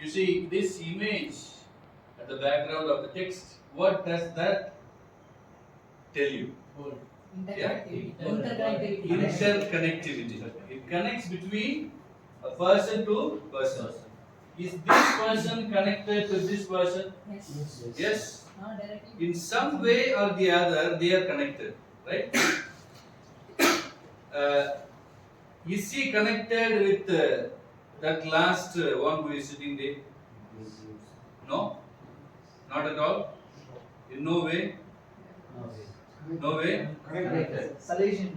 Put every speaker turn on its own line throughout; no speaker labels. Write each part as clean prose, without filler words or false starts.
You see this image at the background of the text. What does that tell you?
Interconnectivity.
Interconnectivity. It connects between a person to person. Is this person connected to this person?
Yes.
Yes.
Directly.
In some way or the other, they are connected, right? Is he connected with that last one who is sitting there? No, not at all. In no way. No way.
Solution.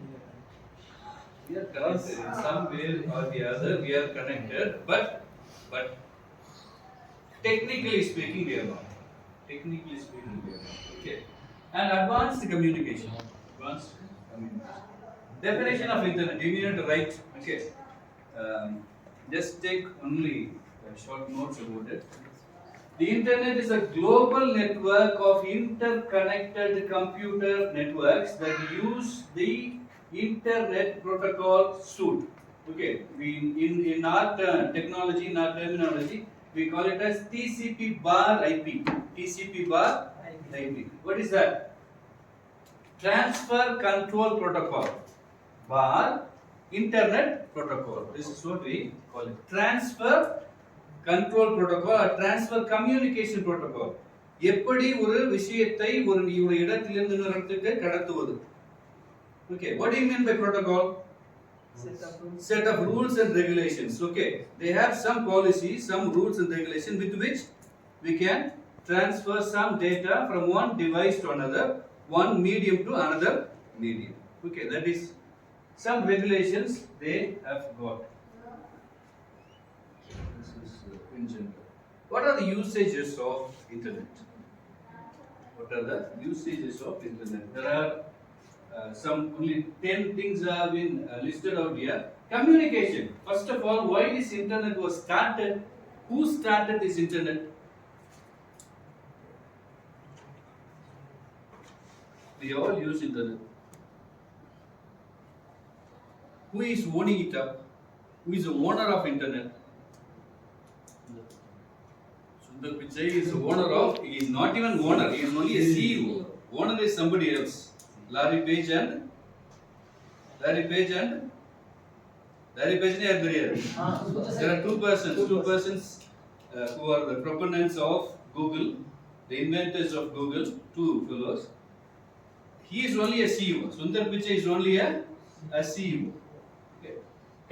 We are connected in some way or the other. We are connected, but technically speaking, we are not. Technically speaking, we are not. Okay. And advanced communication. Advanced communication. Definition of internet. You need to write. Okay. Just take only short notes about it. The internet is a global network of interconnected computer networks that use the internet protocol suite. Okay, in our technology, in our terminology, we call it as TCP bar IP. TCP bar IP. What is that? Transfer Control Protocol bar Internet Protocol. This is what we call it. Transfer Control Protocol or Transfer Communication Protocol. எப்படி ஒரு விஷயத்தை ஒரு இடத்திலிருந்து இன்னொரு இடத்துக்கு கடத்துவது. Okay, what do you mean by protocol? Set of rules and regulations. Okay, they have some policies, some rules and regulations with which we can transfer some data from one device to another, one medium to another medium. Okay, that is some regulations they have got. This is in general. What are the usages of internet? What are the usages of internet? There are some only 10 things have been listed out here. Communication. First of all, why this internet was started? Who started this internet? We all use internet. Who is owning it up? Who is the owner of internet? Sundar Pichai is the owner of. He is not even owner. He is only a CEO. Owner is somebody else. Larry Page and Larry Page are there. There are two persons who are the proponents of Google, the inventors of Google, two fellows. He is only a CEO. Sundar Pichai is only a CEO. Okay.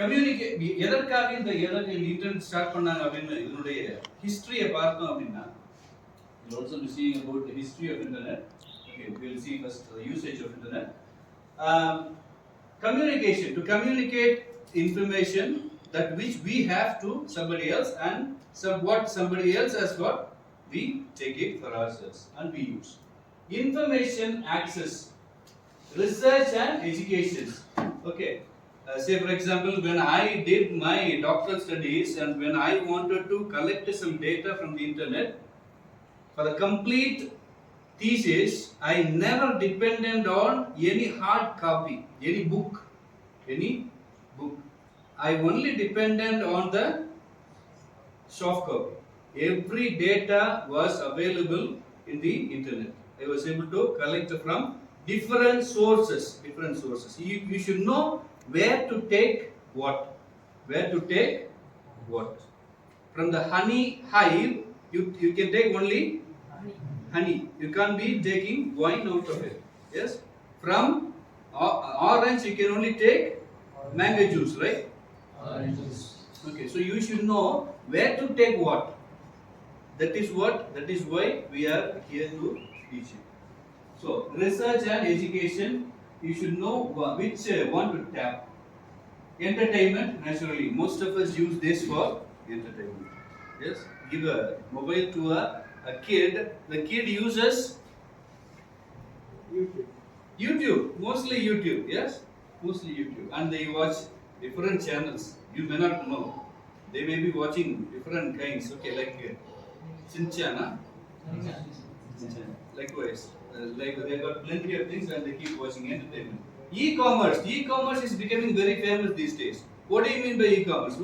Communicate. எதற்காக இந்த internet start பண்ணாங்க அப்படின்னு இதனுடைய ஹிஸ்டரியை பார்த்தோம் அப்படின்னா we'll also be seeing about the history of internet. Okay, we'll see first the usage of internet. Communication, to communicate information that which we have to somebody else and what somebody else has got, we take it for ourselves and we use. Information access, research and education. Okay, say for example, when I did my doctoral studies and when I wanted to collect some data from the internet for the complete thesis, I never depended on any hard copy, any book. I only depended on the soft copy. Every data was available in the internet. I was able to collect from different sources. You should know where to take what. From the honey hive, you can take only honey. You can't be taking wine out of it. Yes. From orange, you can only take mango juice, right?
Orange juice.
Okay. So you should know where to take what. That is why we are here to teach you. So research and education, you should know which one to tap. Entertainment, naturally, most of us use this for entertainment. Yes. Give a mobile to a kid, the kid uses YouTube, mostly YouTube, yes, and they watch different channels. You may not know. They may be watching different kinds. Okay, like Chinchana. Likewise, like they got plenty of things and they keep watching entertainment. E-commerce is becoming very famous these days. What do you mean by e-commerce?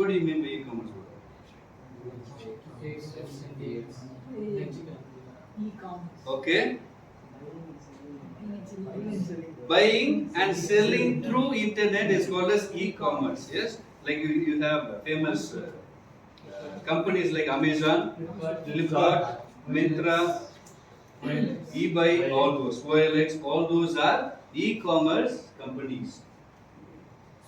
E-commerce.
Okay. Buying and selling through internet is called as e-commerce. Yes, like you have famous companies like Amazon, Flipkart, Myntra, eBay, all those, OLX, all those are e-commerce companies.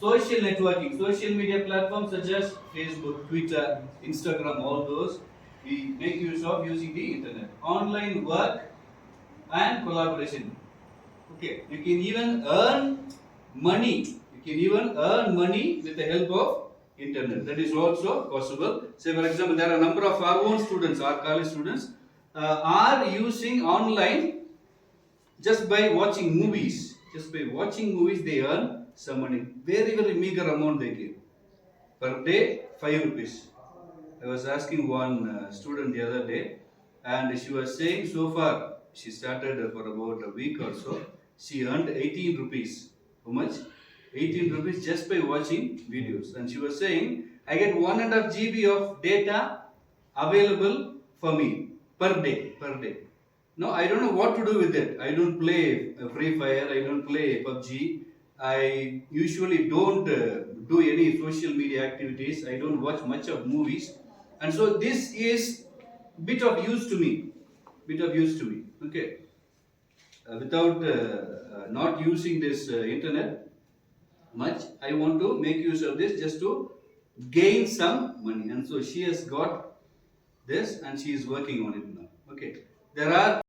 Social networking, social media platforms such as Facebook, Twitter, Instagram, all those we make use of using the internet. Online work and collaboration. Okay, you can even earn money. You can even earn money with the help of internet. That is also possible. Say for example, there are a number of our own students, our college students, are using online just by watching movies. Just by watching movies, they earn some money. Very, very meager amount they give. Per day, 5 rupees. I was asking one student the other day, and she was saying so far she started for about a week or so. She earned 18 rupees. How much? 18 rupees just by watching videos. And she was saying, I get 1.5 GB of data available for me per day. Per day. No, I don't know what to do with it. I don't play Free Fire. I don't play PUBG. I usually don't do any social media activities. I don't watch much of movies, and so this is bit of use to me. Bit of use to me. Okay. Without not using this internet much, I want to make use of this just to gain some money, and so she has got this, and she is working on it now. Okay. There are